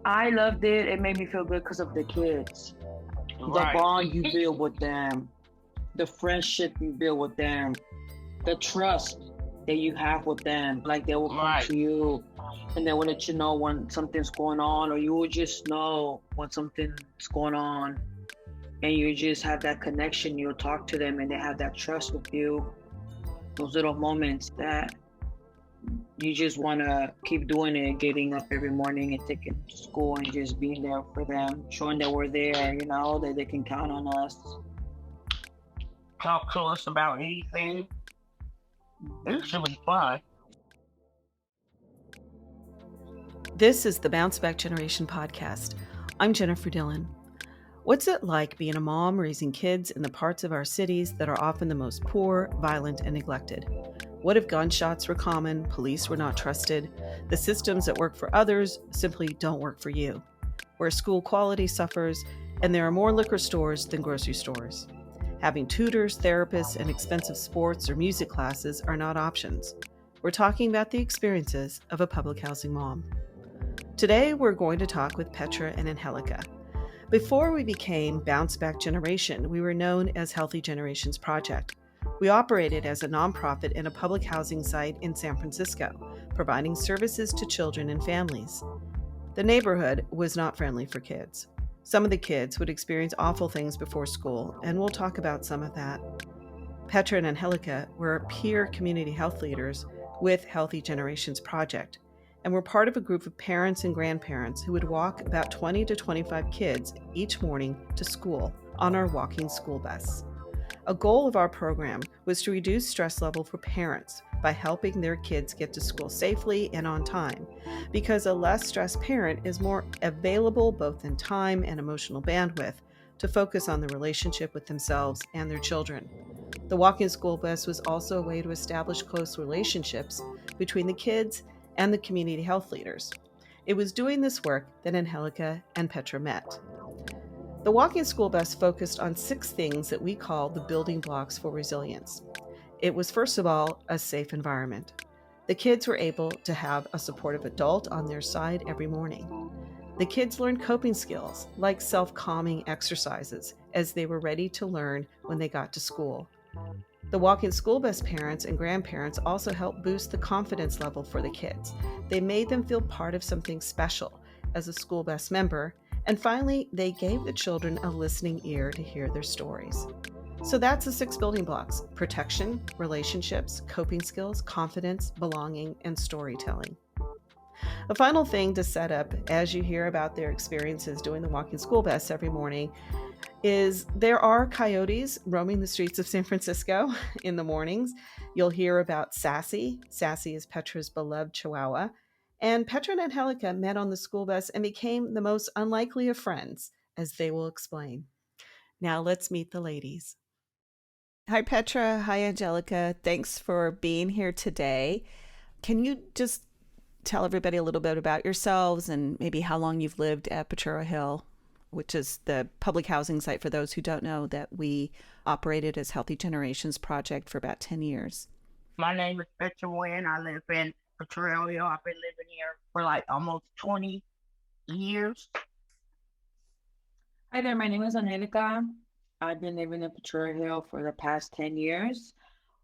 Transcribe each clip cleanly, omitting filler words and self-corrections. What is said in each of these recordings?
I loved it. It made me feel good because of the kids. The Right. bond you build with them, the friendship you build with them, the trust that you have with them. Like they will come Right. to you and they will let you know when something's going on, or you will just know when something's going on, and you just have that connection. You'll talk to them and they have that trust with you. Those little moments that you just want to keep doing it, getting up every morning and taking them to school and just being there for them, showing that we're there, that they can count on us. Talk to us about anything. It should be fun. This is the Bounce Back Generation podcast. I'm Jennifer Dillon. What's it like being a mom raising kids in the parts of our cities that are often the most poor, violent, and neglected? What if gunshots were common, police were not trusted, the systems that work for others simply don't work for you? Where school quality suffers, and there are more liquor stores than grocery stores. Having tutors, therapists, and expensive sports or music classes are not options. We're talking about the experiences of a public housing mom. Today, we're going to talk with Petra and Angelica. Before we became Bounce Back Generation, we were known as Healthy Generations Project. We operated as a nonprofit in a public housing site in San Francisco, providing services to children and families. The neighborhood was not friendly for kids. Some of the kids would experience awful things before school, and we'll talk about some of that. Petra and Angelica were peer community health leaders with Healthy Generations Project, and were part of a group of parents and grandparents who would walk about 20 to 25 kids each morning to school on our walking school bus. A goal of our program was to reduce stress level for parents by helping their kids get to school safely and on time, because a less stressed parent is more available both in time and emotional bandwidth to focus on the relationship with themselves and their children. The walking school bus was also a way to establish close relationships between the kids and the community health leaders. It was doing this work that Angelica and Petra met. The walking school bus focused on 6 things that we call the building blocks for resilience. It was, first of all, a safe environment. The kids were able to have a supportive adult on their side every morning. The kids learned coping skills like self-calming exercises as they were ready to learn when they got to school. The walking school bus parents and grandparents also helped boost the confidence level for the kids. They made them feel part of something special as a school bus member, and finally, they gave the children a listening ear to hear their stories. So that's the 6 building blocks: protection, relationships, coping skills, confidence, belonging, and storytelling. A final thing to set up as you hear about their experiences doing the walking school bus every morning is there are coyotes roaming the streets of San Francisco in the mornings. You'll hear about Sassy. Sassy is Petra's beloved Chihuahua. And Petra and Angelica met on the school bus and became the most unlikely of friends, as they will explain. Now let's meet the ladies. Hi, Petra. Hi, Angelica. Thanks for being here today. Can you just tell everybody a little bit about yourselves and maybe how long you've lived at Petra Hill, which is the public housing site, for those who don't know, that we operated as Healthy Generations Project for about 10 years. My name is Petra and I live in Petra. I've been living here for like almost 20 years. Hi there, my name is Angelica. I've been living in Petra Hill for the past 10 years.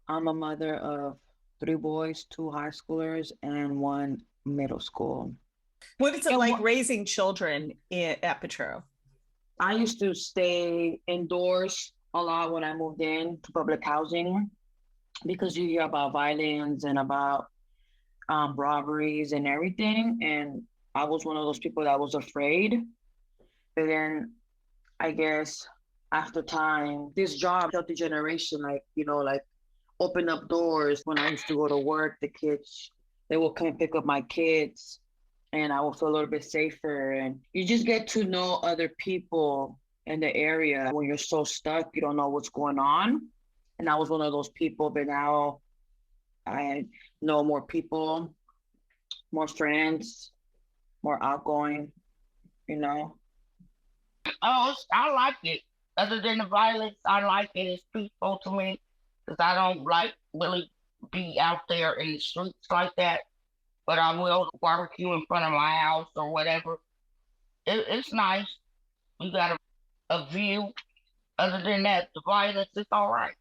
I'm a mother of 3 boys, 2 high schoolers, and 1 middle school. What is it like raising children at Petra? I used to stay indoors a lot when I moved in to public housing, because you hear about violence and about robberies and everything. And I was one of those people that was afraid. But then I guess after time, this job, Healthy Generation, like open up doors. When I used to go to work, the kids, they will come and pick up my kids, and I will feel a little bit safer. And you just get to know other people in the area. When you're so stuck, you don't know what's going on. And I was one of those people, but now I know more people, more friends, more outgoing. Oh, I like it. Other than the violence, I like it. It's peaceful to me because I don't like really be out there in the streets like that. But I will barbecue in front of my house or whatever. It's nice. You got a view. Other than that, the violence is all right.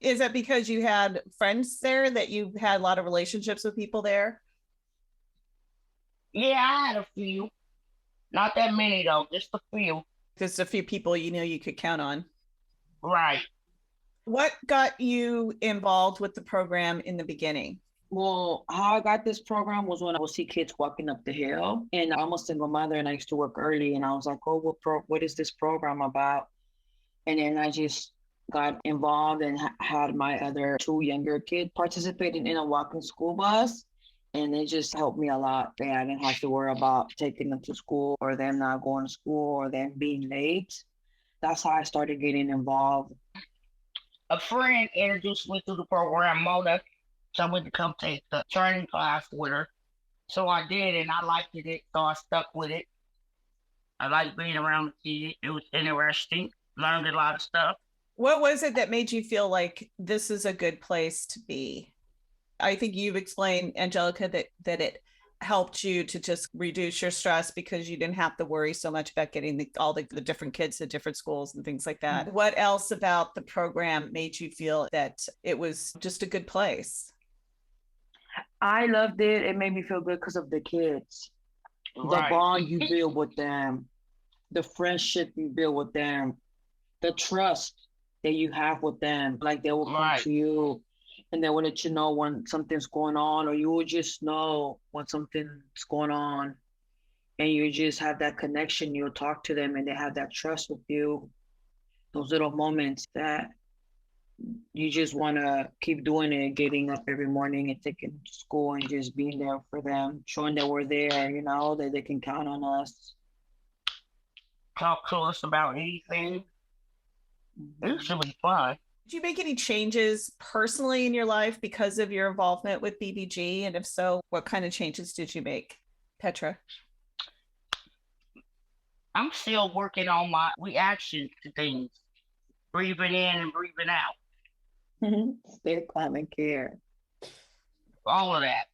Is that because you had friends there, that you had a lot of relationships with people there? Yeah, I had a few. Not that many though, just a few. There's a few people you know you could count on. Right. What got you involved with the program in the beginning? Well, how I got this program was when I would see kids walking up the hill, and I'm a single mother, and I used to work early, and I was like, "Oh, what is this program about?" And then I just got involved and had my other two younger kids participating in a walking school bus, and it just helped me a lot. That I didn't have to worry about taking them to school or them not going to school or them being late. That's how I started getting involved. A friend introduced me to the program, Mona, told me to come take the training class with her. So I did, and I liked it, so I stuck with it. I liked being around the kids. It was interesting. Learned a lot of stuff. What was it that made you feel like this is a good place to be? I think you've explained, Angelica, that it helped you to just reduce your stress because you didn't have to worry so much about getting all the different kids to different schools and things like that. What else about the program made you feel that it was just a good place? I loved it. It made me feel good because of the kids, the Right. bond you build with them, the friendship you build with them, the trust that you have with them. Like they will come Right. to you and they will let you know when something's going on, or you will just know when something's going on. And you just have that connection. You'll talk to them and they have that trust with you. Those little moments that you just want to keep doing it, getting up every morning and taking them to school and just being there for them, showing that we're there, that they can count on us. Talk to us about anything. It should be fun. Did you make any changes personally in your life because of your involvement with BBG? And if so, what kind of changes did you make, Petra? I'm still working on my reaction to things, breathing in and breathing out, Stay calm and care. all of that.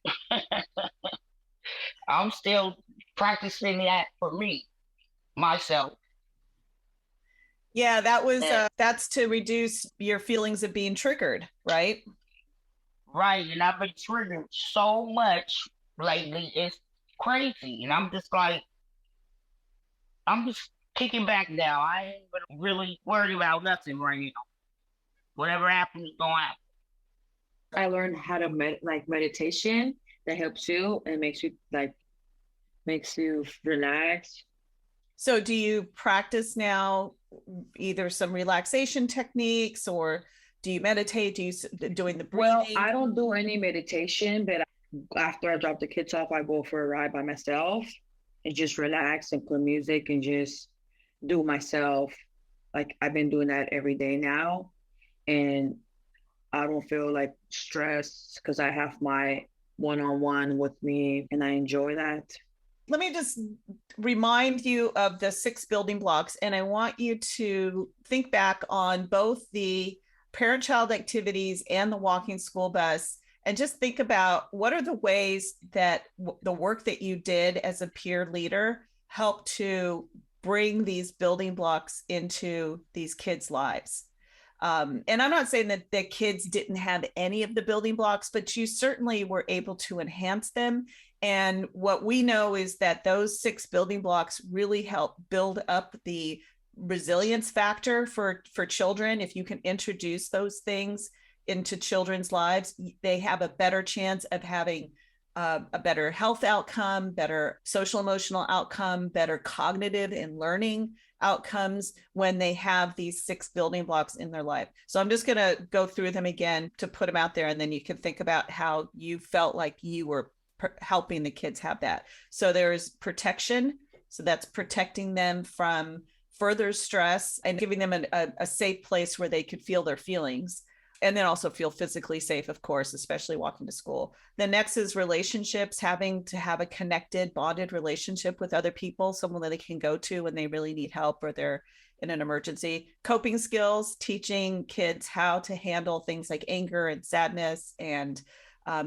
I'm still practicing that for me, myself. Yeah, that's to reduce your feelings of being triggered, right? Right, and I've been triggered so much lately, it's crazy. And I'm just like, I'm just kicking back now. I ain't even really worried about nothing right now. Whatever happens, is gonna happen. I learned how to meditation that helps you and makes you relax. So do you practice now either some relaxation techniques, or do you meditate? Do you doing the breathing? Well, I don't do any meditation, but after I drop the kids off, I go for a ride by myself and just relax and put music and just do myself. Like I've been doing that every day now, and I don't feel like stressed because I have my one-on-one with me and I enjoy that. Let me just remind you of the 6 building blocks, and I want you to think back on both the parent-child activities and the walking school bus, and just think about what are the ways that the work that you did as a peer leader helped to bring these building blocks into these kids' lives. And I'm not saying that the kids didn't have any of the building blocks, but you certainly were able to enhance them. And what we know is that those 6 building blocks really help build up the resilience factor for children. If you can introduce those things into children's lives, they have a better chance of having a better health outcome, better social emotional outcome, better cognitive and learning outcomes when they have these 6 building blocks in their life. So I'm just going to go through them again to put them out there, and then you can think about how you felt like you were helping the kids have that. So there's protection. So that's protecting them from further stress and giving them a safe place where they could feel their feelings. And then also feel physically safe, of course, especially walking to school. The next is relationships, having to have a connected, bonded relationship with other people, someone that they can go to when they really need help or they're in an emergency. Coping skills, teaching kids how to handle things like anger and sadness and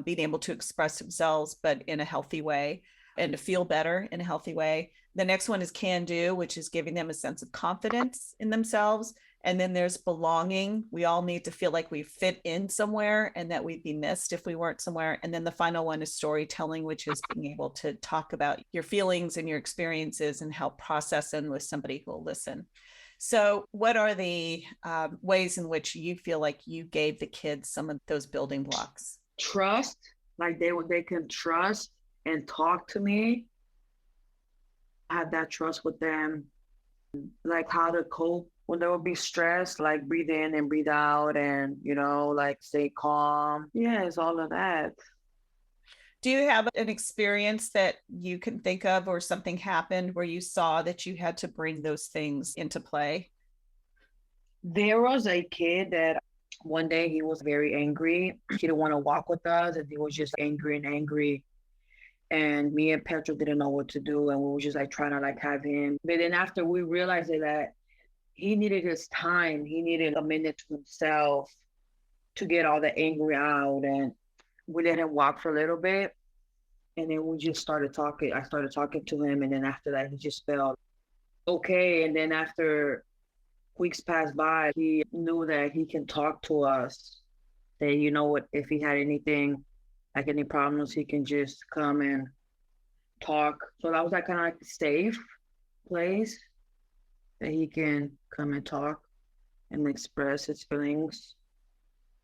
being able to express themselves, but in a healthy way. and to feel better in a healthy way. The next one is can do, which is giving them a sense of confidence in themselves. And then there's belonging. We all need to feel like we fit in somewhere and that we'd be missed if we weren't somewhere. And then the final one is storytelling, which is being able to talk about your feelings and your experiences and help process them with somebody who will listen. So what are the ways in which you feel like you gave the kids some of those building blocks? Trust, like they can trust and talk to me. I had that trust with them, like how to cope when they would be stressed, like breathe in and breathe out and, like stay calm. Yeah, it's all of that. Do you have an experience that you can think of or something happened where you saw that you had to bring those things into play? There was a kid that one day he was very angry. He didn't want to walk with us and he was just angry and angry. And me and Petra didn't know what to do. And we were just like trying to like have him. But then after we realized that he needed his time, he needed a minute to himself to get all the anger out. And we let him walk for a little bit. And then we just started talking. I started talking to him. And then after that, he just felt okay. And then after weeks passed by, he knew that he can talk to us. That, what, if he had anything, like any problems, he can just come and talk. So that was like kind of like a safe place that he can come and talk and express his feelings.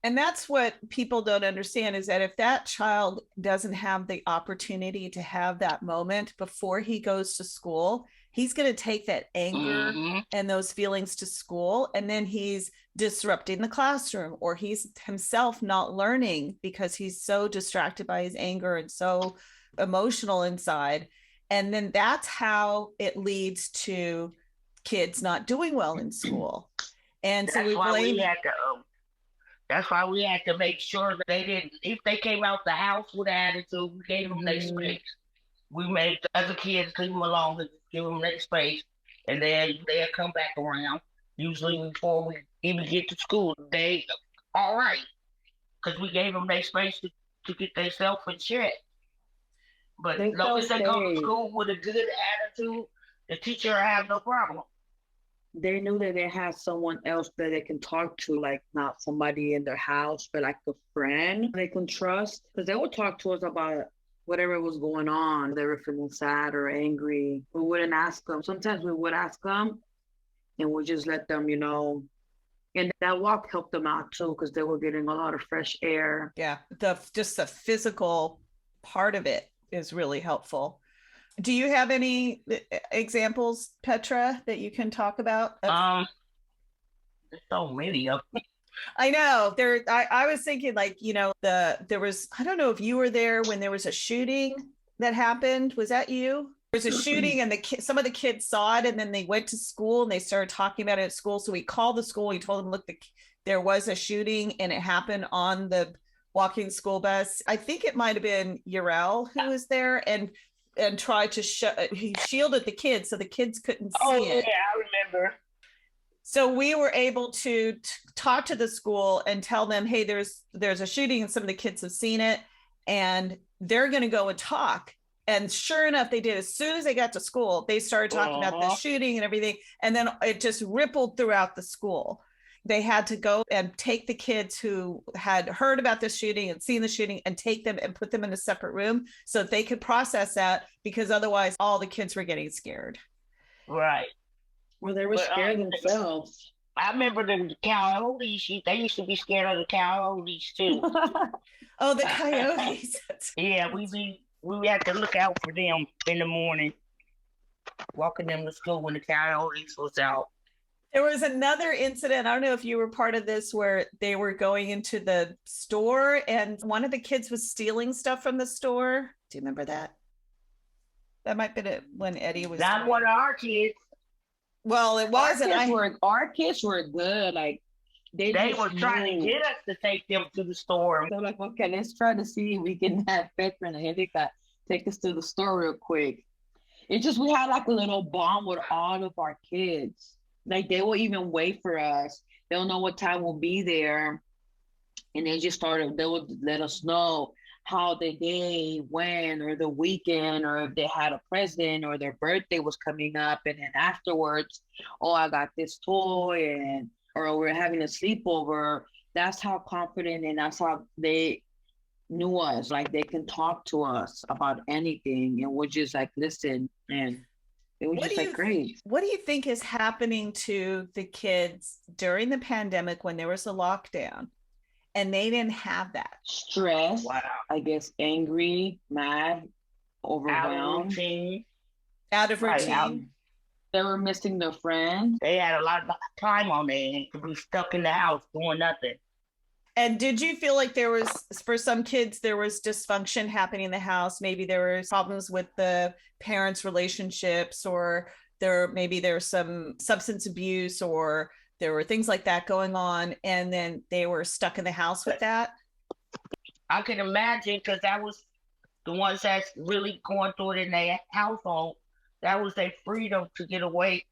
And that's what people don't understand, is that if that child doesn't have the opportunity to have that moment before he goes to school, he's going to take that anger and those feelings to school, and then he's disrupting the classroom, or he's himself not learning because he's so distracted by his anger and so emotional inside. And then that's how it leads to kids not doing well in school. And so we blame. That's why we had to make sure that they didn't, if they came out the house with attitude, we gave them their space. We made the other kids leave them alone and give them their space. And then they'll come back around. Usually before we even get to school, they all right. Because we gave them their space to get themselves in check. But as long as they go to school with a good attitude, the teacher will have no problem. They knew that they had someone else that they can talk to, like not somebody in their house, but like a friend they can trust. Because they would talk to us about whatever was going on. They were feeling sad or angry. We wouldn't ask them. Sometimes we would ask them and we just let them, And that walk helped them out too, because they were getting a lot of fresh air. Yeah, just the physical part of it is really helpful. Do you have any examples, Petra, that you can talk about? There's so many of them. I know. I was thinking, like, there was, I don't know if you were there when there was a shooting that happened. Was that you? There was a shooting and some of the kids saw it, and then they went to school and they started talking about it at school. So we called the school. We told them, look, there was a shooting and it happened on the walking school bus. I think it might have been Urel who was there and tried to he shielded the kids so the kids couldn't see it. Yeah, I remember. So we were able to talk to the school and tell them, hey, there's a shooting and some of the kids have seen it and they're going to go and talk. And sure enough, they did. As soon as they got to school, they started talking about the shooting and everything. And then it just rippled throughout the school. They had to go and take the kids who had heard about the shooting and seen the shooting and take them and put them in a separate room so that they could process that, because otherwise all the kids were getting scared. Right. Well, they were scared themselves. I remember the coyotes. They used to be scared of the coyotes too. Oh, the coyotes. Yeah, we had to look out for them in the morning, walking them to school when the coyotes was out. There was another incident, I don't know if you were part of this, where they were going into the store and one of the kids was stealing stuff from the store. Do you remember that? That might have been when Eddie was... Not one of our kids. Well, it wasn't. Our kids were good. Like they were trying to get us to take them to the store. They're like, okay, let's try to see if we can have Petra and Angelica take us to the store real quick. It's just, we had like a little bond with all of our kids. Like they will even wait for us. They don't know what time we'll be there. And they would let us know. how the day went or the weekend, or if they had a present or their birthday was coming up, and then afterwards, oh, I got this toy, and or we're having a sleepover. That's how confident, and that's how they knew us. Like they can talk to us about anything, and we're just like listen, and it was What do just like you great. what do you think is happening to the kids during the pandemic when there was a lockdown and they didn't have that? Stress, Wow. I guess, angry, mad, Out of overwhelmed. routine. Out of Right now, routine? They were missing their friends. they had a lot of time on their hands to be stuck in the house doing nothing. And did you feel like there was, for some kids, there was dysfunction happening in the house? Maybe there was problems with the parents' relationships, or maybe there was some substance abuse, or there were things like that going on, and then they were stuck in the house with that? I can imagine because that was the ones that's really going through it in their household. That was their freedom to get away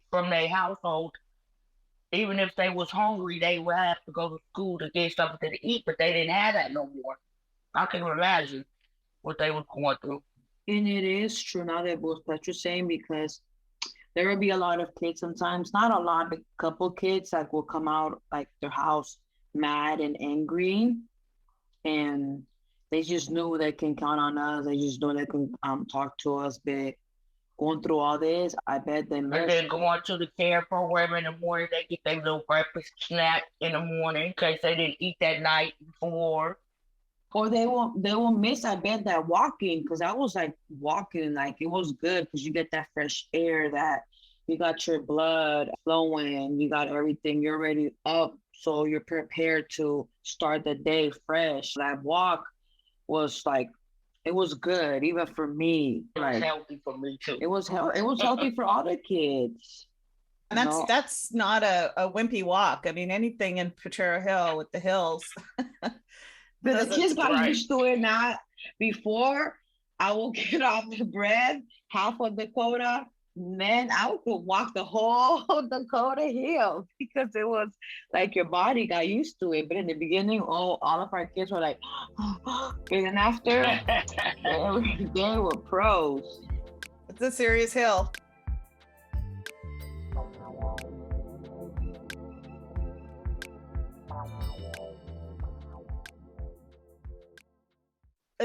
from their household. Even if they was hungry, they would have to go to school to get something to eat, but they didn't have that no more. I can imagine what they was going through. And it is true now that both Petra's saying, because there will be a lot of kids sometimes, not a lot, but a couple kids that will come out like their house mad and angry, and they just know they can count on us. They just know they can talk to us. But going through all this, I bet they And miss. then going to the care program in the morning, they get their little breakfast snack in the morning in case they didn't eat that night before. Or they will miss, I bet, that walking, because I was like walking, like it was good because you get that fresh air, that you got your blood flowing, you got everything, you're ready up, so you're prepared to start the day fresh. That walk was like, it was good even for me. It was Like healthy for me too. it was healthy for all the kids. And that's not a wimpy walk. I mean, anything in Potrero Hill with the hills. But the kids got Right. used to it now. Before, I will get off the bread, half of Dakota, man, I would walk the whole Dakota Hill because it was like your body got used to it. But in the beginning, oh, all of our kids were like, and then after, they were pros. It's a serious hill.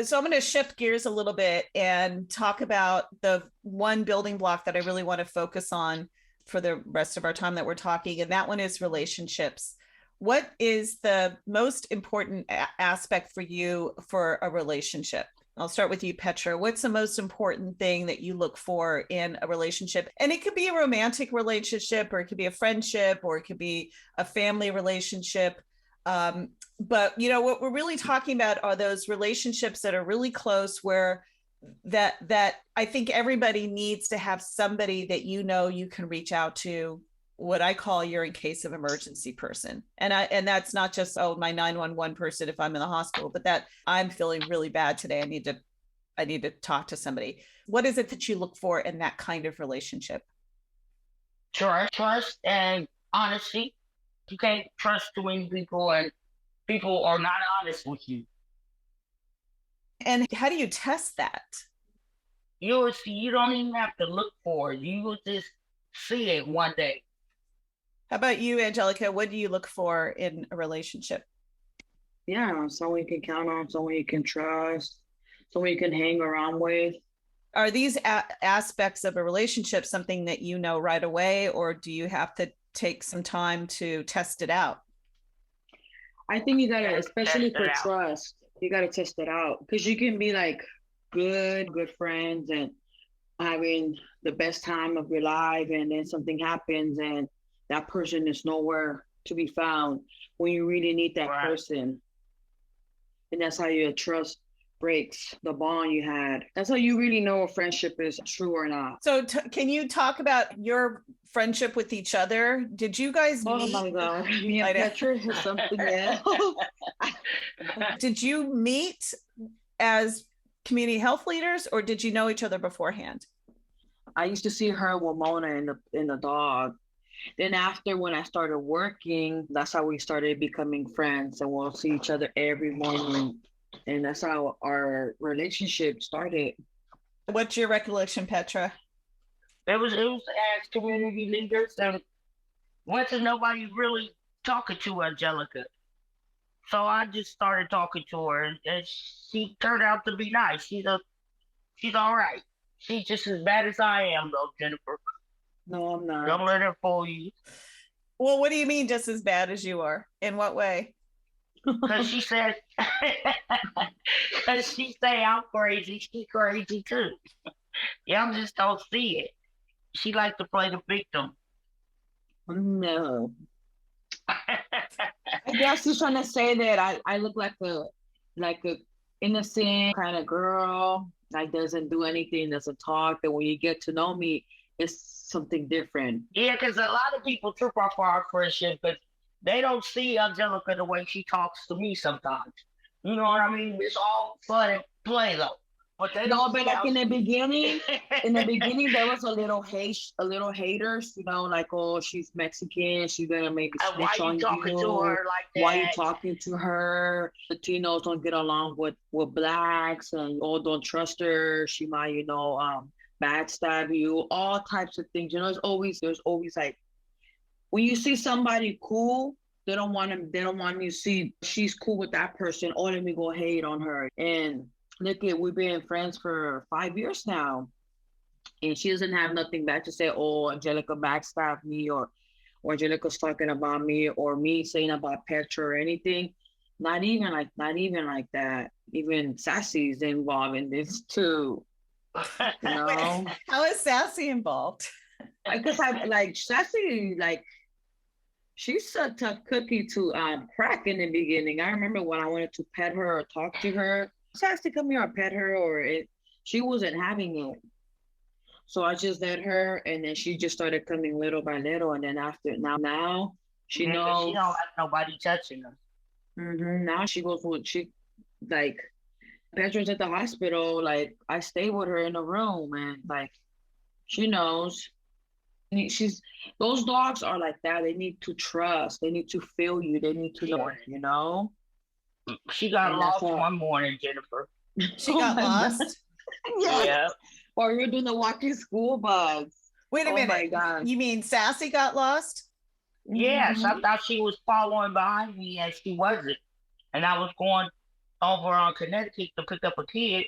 So I'm going to shift gears a little bit and talk about the one building block that I really want to focus on for the rest of our time that we're talking, and that one is relationships. What is the most important aspect for you for a relationship? I'll start with you, Petra. What's the most important thing that you look for in a relationship? And it could be a romantic relationship, or it could be a friendship, or it could be a family relationship. But you know what we're really talking about are those relationships that are really close, where that I think everybody needs to have somebody that you know you can reach out to, what I call your in case of emergency person. And that's not just, oh, my 911 person if I'm in the hospital, but that I'm feeling really bad today. I need to talk to somebody. What is it that you look for in that kind of relationship? Trust and honesty. You can't trust too many people, and people are not honest with you. And how do you test that? You will see. You don't even have to look for it. You will just see it one day. How about you, Angelica? What do you look for in a relationship? Yeah, someone you can count on, someone you can trust, someone you can hang around with. Are these aspects of a relationship something that you know right away, or do you have to take some time to test it out? I think you gotta, especially Test for it out. trust, you gotta test it out, because you can be like good friends and having the best time of your life, and then something happens and that person is nowhere to be found when you really need that Right. person. And that's how your trust breaks, the bond you had. That's how you really know a friendship is true or not. So can you talk about your friendship with each other? Did you guys Oh meet? my God. Me I and know. Petra is something else. Did you meet as community health leaders, or did you know each other beforehand? I used to see her with Mona in the dog. Then after, when I started working, that's how we started becoming friends, and we'll see each other every morning. And that's how our relationship started. What's your recollection, Petra? It was as community leaders and wasn't nobody really talking to Angelica. So I just started talking to her, and she turned out to be nice. She's all right. She's just as bad as I am, though, Jennifer. No, I'm not. Don't let her fool you. Well, what do you mean just as bad as you are? In what way? Because she said, because she say I'm crazy. She's crazy too. Y'all just don't see it. She like to play the victim. No. I guess he's trying to say that I look like a innocent kind of girl, like doesn't do anything, doesn't talk. That when you get to know me, it's something different. Yeah, because a lot of people trip off our friendship, but they don't see Angelica the way she talks to me sometimes. You know what I mean? It's all fun and play though. But they No, don't but see like how in the beginning, there was a little haters, like, oh, she's Mexican, she's gonna maybe why snitch you on talking to you. her like Why you that? talking to her? Latinos don't get along with blacks, and oh, don't trust her. She might, backstab you. All types of things. There's always like when you see somebody cool. They don't want me to see she's cool with that person. Oh, let me go hate on her. And look at we've been friends for 5 years now, and she doesn't have nothing bad to say. Oh, Angelica backstabbed me, or Angelica's talking about me, or me saying about Petra or anything. Not even like that. Even Sassy's involved in this too. You know, How is Sassy involved? because I like Sassy, like she's a tough cookie to crack in the beginning. I remember when I wanted to pet her or talk to her, Sassy come here or pet her, she wasn't having it. So I just let her, and then she just started coming little by little, and then after now she Yeah, 'cause she knows. don't like nobody touching her. Now she goes with she like Petra's at the hospital. Like I stay with her in the room, and like she knows. She's those dogs are like that. They need to trust. They need to feel you. They need to know. You know. She got And that's lost what. one morning, Jennifer. She Oh got my God. lost. Yes. Yeah. Or you're doing the walking school bus. Wait a Oh my minute. God. You mean Sassy got lost? Yes, I Mhm. thought she was following behind me and she wasn't. And I was going over on Connecticut to pick up a kid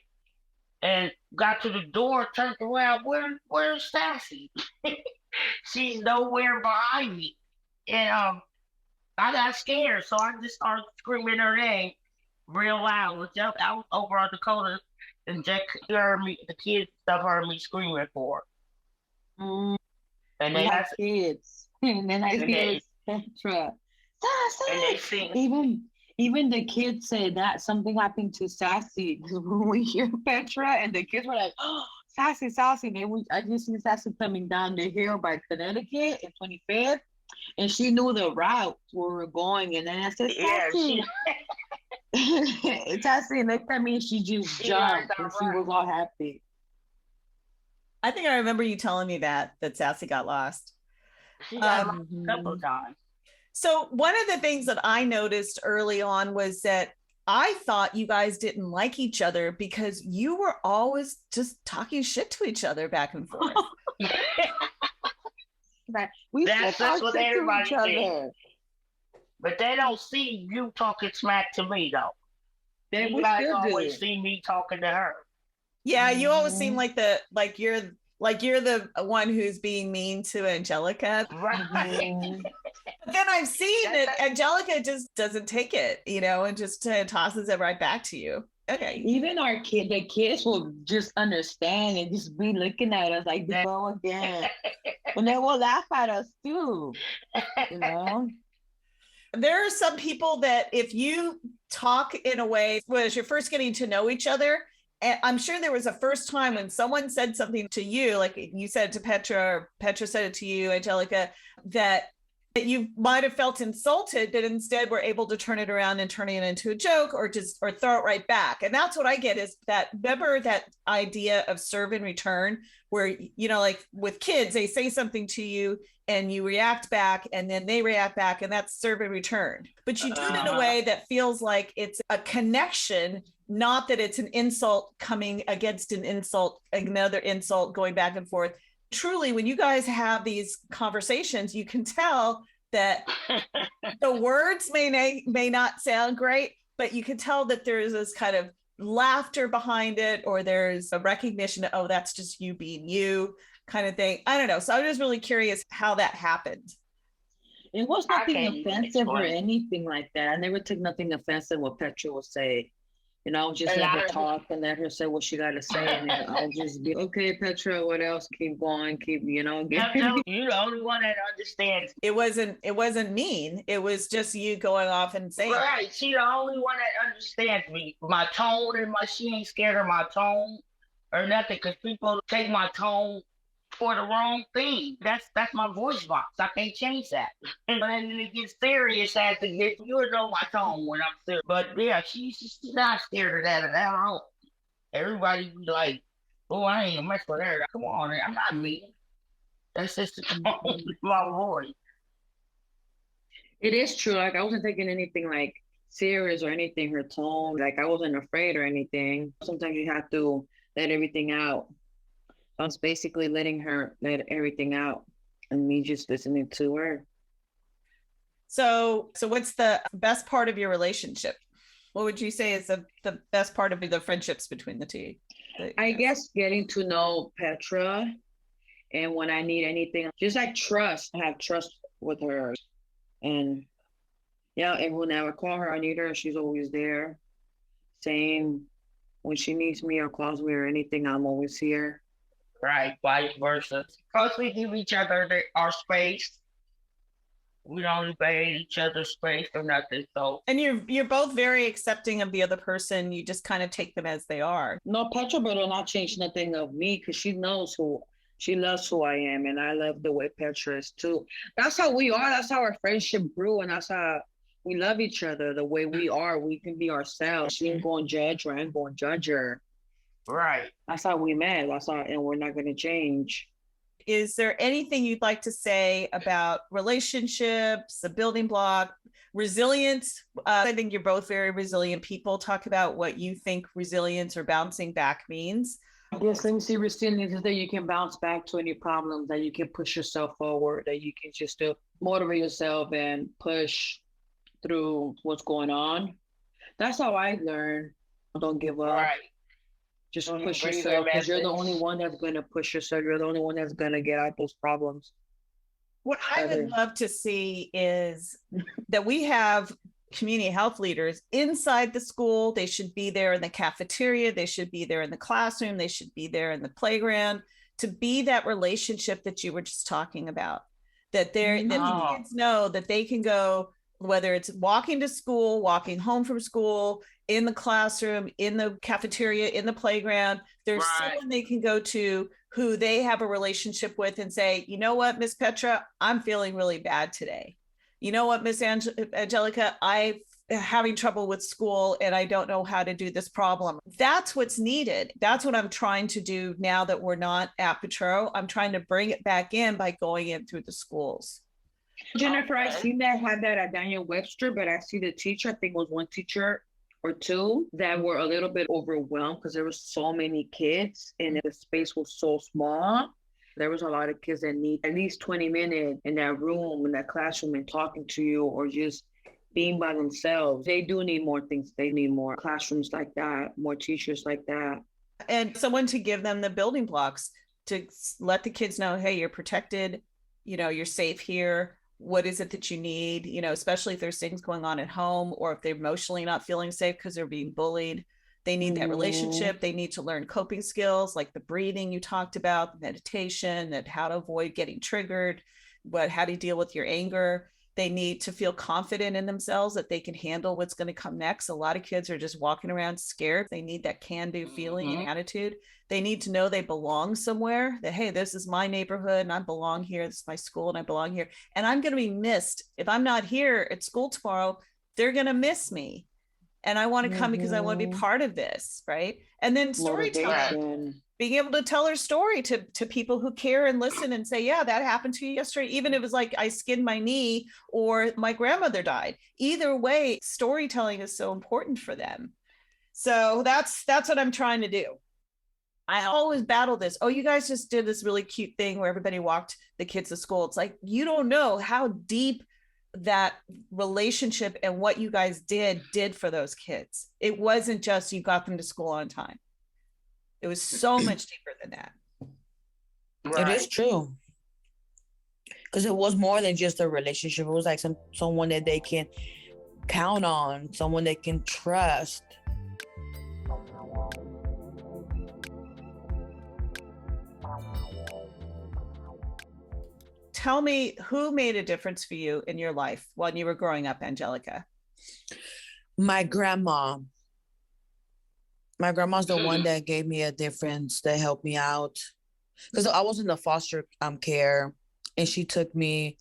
and got to the door, turned around, where's Sassy? She's nowhere behind me. And I got scared, so I just started screaming her name real loud. I was over on Dakota and Jack heard me the kids stuff heard me screaming for her. Mm, And we they have asked kids, and then I and hear they Petra. and they Sassy. sing Even the kids say that something happened to Sassy when we hear Petra, and the kids were like, "Oh, Sassy, Sassy!" I just see Sassy coming down the hill by Connecticut in 25th, and she knew the route where we're going, and then I said, yeah, "Sassy, Sassy," looked at me, and she just she learned jumped, our and she route. was all happy. I think I remember you telling me that Sassy got lost. She got lost a couple Mhm. of times. So one of the things that I noticed early on was that I thought you guys didn't like each other because you were always just talking shit to each other back and forth. But we still That's talk what shit to each everybody thinks. other. But they don't see you talking smack to me though. Then You we guys still do. always see me talking to her. Yeah, you always seem Mhm. like you're the one who's being mean to Angelica. Right. Mhm. But then I've seen that That's Angelica just doesn't take it, and just tosses it right back to you. Okay. Even the kids will just understand and just be looking at us like, that. go again. And they will laugh at us too, you know? There are some people that if you talk in a way as you're first getting to know each other, and I'm sure there was a first time when someone said something to you, like you said to Petra, or Petra said it to you, Angelica, that you might have felt insulted, but instead were able to turn it around and turn it into a joke or throw it right back. And that's what I get is that, remember that idea of serve and return, where, like with kids, they say something to you and you react back and then they react back, and that's serve and return. But you do it in a way that feels like it's a connection not that it's an insult coming against an insult, another insult going back and forth. Truly, when you guys have these conversations, you can tell that the words may not sound great, but you can tell that there's this kind of laughter behind it, or there's a recognition of, oh, that's just you being you kind of thing. I don't know. So I was really curious how that happened. It was nothing offensive or anything like that. I never took nothing offensive what Petra would say. You know, just let her talk and let her say what she got to say. And then I'll just be, okay, Petra, what else? Keep going, you're the only one that understands. It wasn't mean. It was just you going off and saying. Right. She the only one that understands me. My tone and she ain't scared of my tone or nothing, because people take my tone for the wrong thing. That's my voice box. I can't change that. But then it gets serious as it gets. You know my tone when I'm serious. But yeah, she's not scared of that at all. Everybody be like, oh, I ain't gonna mess with her. Come on, I'm not mean. That's just my voice. It is true. Like, I wasn't taking anything like serious or anything, her tone. Like, I wasn't afraid or anything. Sometimes you have to let everything out. I was basically letting her let everything out and me just listening to her. So what's the best part of your relationship? What would you say is the best part of the friendships between the two? I guess getting to know Petra, and when I need anything, just like trust. I have trust with her. And yeah, and whenever I call her, I need her, she's always there. Same when she needs me or calls me or anything, I'm always here. Right, vice versa. Because we give each other our space. We don't invade each other's space or nothing. So, and you're both very accepting of the other person. You just kind of take them as they are. No, Petra will not change nothing of me, because she loves who I am, and I love the way Petra is too. That's how we are. That's how our friendship grew, and that's how we love each other. The way we are, we can be ourselves. She ain't going to judge her. I ain't going to judge her. Right. That's how we met. And we're not going to change. Is there anything you'd like to say about relationships, the building block, resilience? I think you're both very resilient people. Talk about what you think resilience or bouncing back means. Yes, let me see. Resilience is that you can bounce back to any problems, that you can push yourself forward, that you can just motivate yourself and push through what's going on. That's how I learned. Don't give up. Right. Just push yourself, because you're the only one that's going to push yourself. You're the only one that's going to get out those problems. What I would love to see is that we have community health leaders inside the school. They should be there in the cafeteria. They should be there in the classroom. They should be there in the playground, to be that relationship that you were just talking about. That the kids know that they can go, whether it's walking to school, walking home from school, in the classroom, in the cafeteria, in the playground, there's someone they can go to who they have a relationship with and say, you know what, Miss Petra, I'm feeling really bad today. You know what, Miss Angelica, I'm having trouble with school and I don't know how to do this problem. That's what's needed. That's what I'm trying to do now that we're not at Petra. I'm trying to bring it back in by going in through the schools. Jennifer, I see that had that at Daniel Webster, but I see the teacher, I think it was one teacher or two, that were a little bit overwhelmed because there was so many kids and the space was so small. There was a lot of kids that need at least 20 minutes in that room, in that classroom, and talking to you or just being by themselves. They do need more things. They need more classrooms like that, more teachers like that. And someone to give them the building blocks to let the kids know, hey, you're protected, you're safe here. What is it that you need, especially if there's things going on at home, or if they're emotionally not feeling safe because they're being bullied. They need that relationship. They need to learn coping skills like the breathing you talked about, meditation, and how to avoid getting triggered, how to deal with your anger. They need to feel confident in themselves that they can handle what's going to come next. A lot of kids are just walking around scared. They need that can-do feeling and attitude. They need to know they belong somewhere, that, hey, this is my neighborhood and I belong here. This is my school and I belong here. And I'm going to be missed. If I'm not here at school tomorrow, they're going to miss me. And I want to come because I want to be part of this, right? And then storytelling, being able to tell her story to people who care and listen and say, yeah, that happened to you yesterday. Even if it was like I skinned my knee or my grandmother died. Either way, storytelling is so important for them. So that's what I'm trying to do. I always battle this. Oh, you guys just did this really cute thing where everybody walked the kids to school. It's like, you don't know how deep that relationship and what you guys did for those kids. It wasn't just you got them to school on time. It was so much deeper than that. Right. It is true. Because it was more than just a relationship. It was like someone that they can count on, someone they can trust. Tell me, who made a difference for you in your life when you were growing up, Angelica? My grandma. My grandma's the one that gave me a difference, that helped me out. Because I was in the foster care, and she took me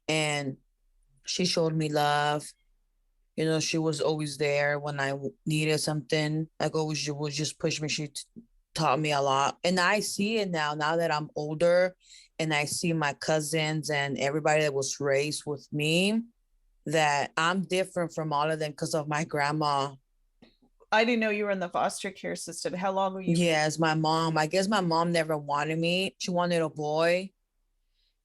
and she showed me love. You know, she was always there when I needed something. Like always, she would just push me. She taught me a lot. And I see it now that I'm older, and I see my cousins and everybody that was raised with me, that I'm different from all of them because of my grandma. I didn't know you were in the foster care system. How long were you? Yes, my mom. I guess my mom never wanted me. She wanted a boy.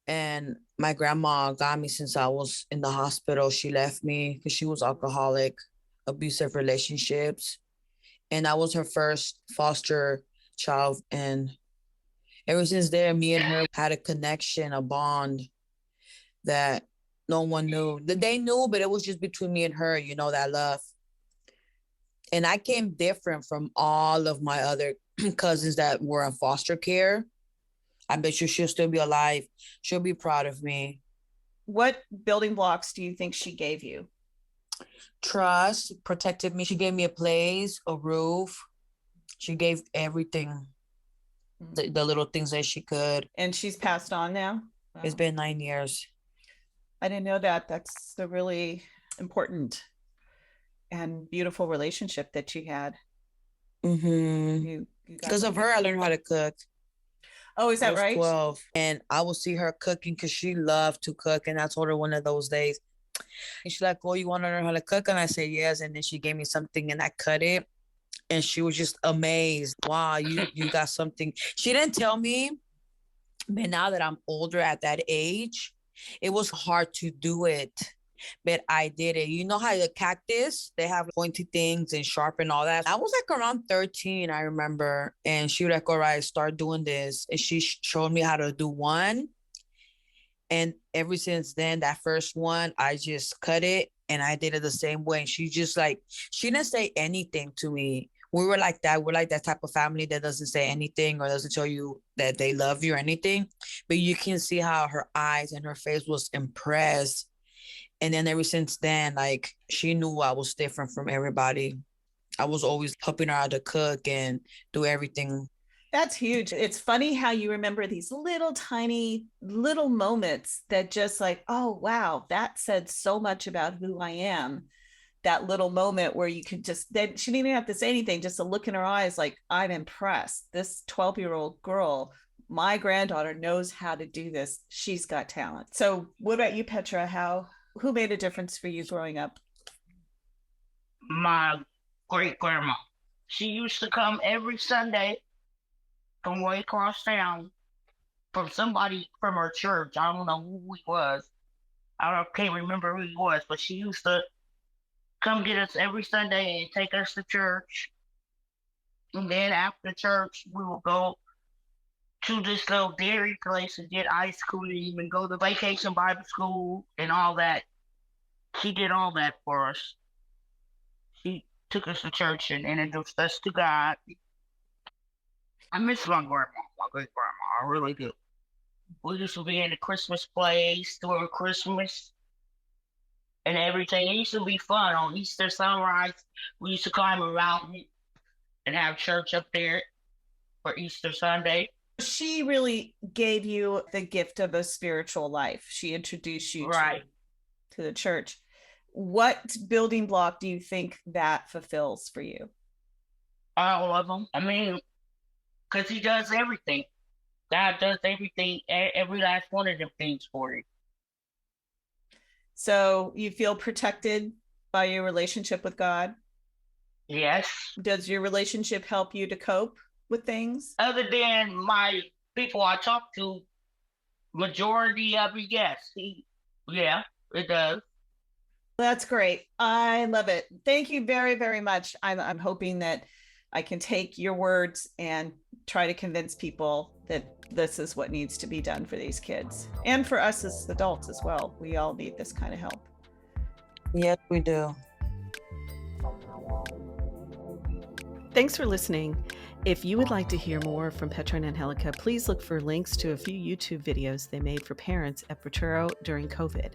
And my grandma got me since I was in the hospital. She left me because she was alcoholic, abusive relationships. And I was her first foster child. And ever since there, me and her had a connection, a bond that no one knew. They knew, but it was just between me and her, you know, that love. And I came different from all of my other cousins that were in foster care. I bet you she'll still be alive. She'll be proud of me. What building blocks do you think she gave you? Trust, protected me. She gave me a place, a roof. She gave everything, the little things that she could. And she's passed on now? Wow. It's been 9 years. I didn't know that. That's a really important and beautiful relationship that you had. Mm-hmm. Because of her, I learned how to cook. Oh, is that right? 12, and I will see her cooking because she loved to cook. And I told her one of those days, and she's like, "Oh, you want to learn how to cook?" And I said, "Yes." And then she gave me something, and I cut it, and she was just amazed. Wow, you got something. She didn't tell me, but now that I'm older at that age, it was hard to do it. But I did it. You know how the cactus, they have pointy things and sharp and all that. I was like around 13, I remember. And she was like, all right, start doing this. And she showed me how to do one. And ever since then, that first one, I just cut it and I did it the same way. And she just like, she didn't say anything to me. We were like that. We're like that type of family that doesn't say anything or doesn't tell you that they love you or anything. But you can see how her eyes and her face was impressed. And then ever since then, like, she knew I was different from everybody. I was always helping her out to cook and do everything. That's huge. It's funny how you remember these little tiny little moments that just like, oh, wow, that said so much about who I am. That little moment where you could just, then she didn't even have to say anything, just a look in her eyes like, I'm impressed. This 12-year-old girl, my granddaughter, knows how to do this. She's got talent. So what about you, Petra? Who made a difference for you growing up? My great grandma. She used to come every Sunday from way across town from somebody from her church. I don't know who he was. Can't remember who he was, but she used to come get us every Sunday and take us to church. And then after church, we would go to this little dairy place and get ice cream and go to vacation Bible school and all that. She did all that for us. She took us to church and introduced us to God. I miss my grandma, my great grandma. I really do. We used to be in the Christmas plays during Christmas and everything. It used to be fun. On Easter sunrise, we used to climb a mountain and have church up there for Easter Sunday. She really gave you the gift of a spiritual life. She introduced you to the church. What building block do you think that fulfills for you? All of them. I mean, because he does everything. God does everything, every last one of them things for you. So you feel protected by your relationship with God? Yes. Does your relationship help you to cope with things? Other than my people I talk to, majority of it, yes. Yeah, it does. That's great. I love it. Thank you very, very much. I'm hoping that I can take your words and try to convince people that this is what needs to be done for these kids and for us as adults as well. We all need this kind of help. Yes, we do. Thanks for listening. If you would like to hear more from Petra and Angelica, please look for links to a few YouTube videos they made for parents at Petro during COVID.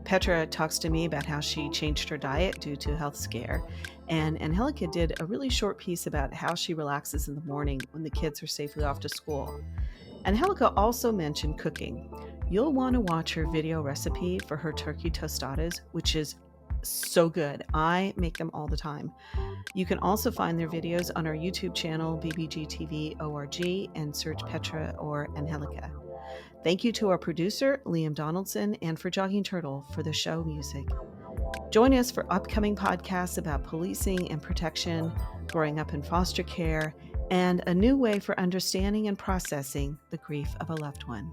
Petra talks to me about how she changed her diet due to a health scare, and Angelica did a really short piece about how she relaxes in the morning when the kids are safely off to school. Angelica also mentioned cooking. You'll want to watch her video recipe for her turkey tostadas, which is so good. I make them all the time. You can also find their videos on our YouTube channel, bbgtv.org, and search Petra or Angelica. Thank you to our producer, Liam Donaldson, and for Jogging Turtle for the show music. Join us for upcoming podcasts about policing and protection, growing up in foster care, and a new way for understanding and processing the grief of a loved one.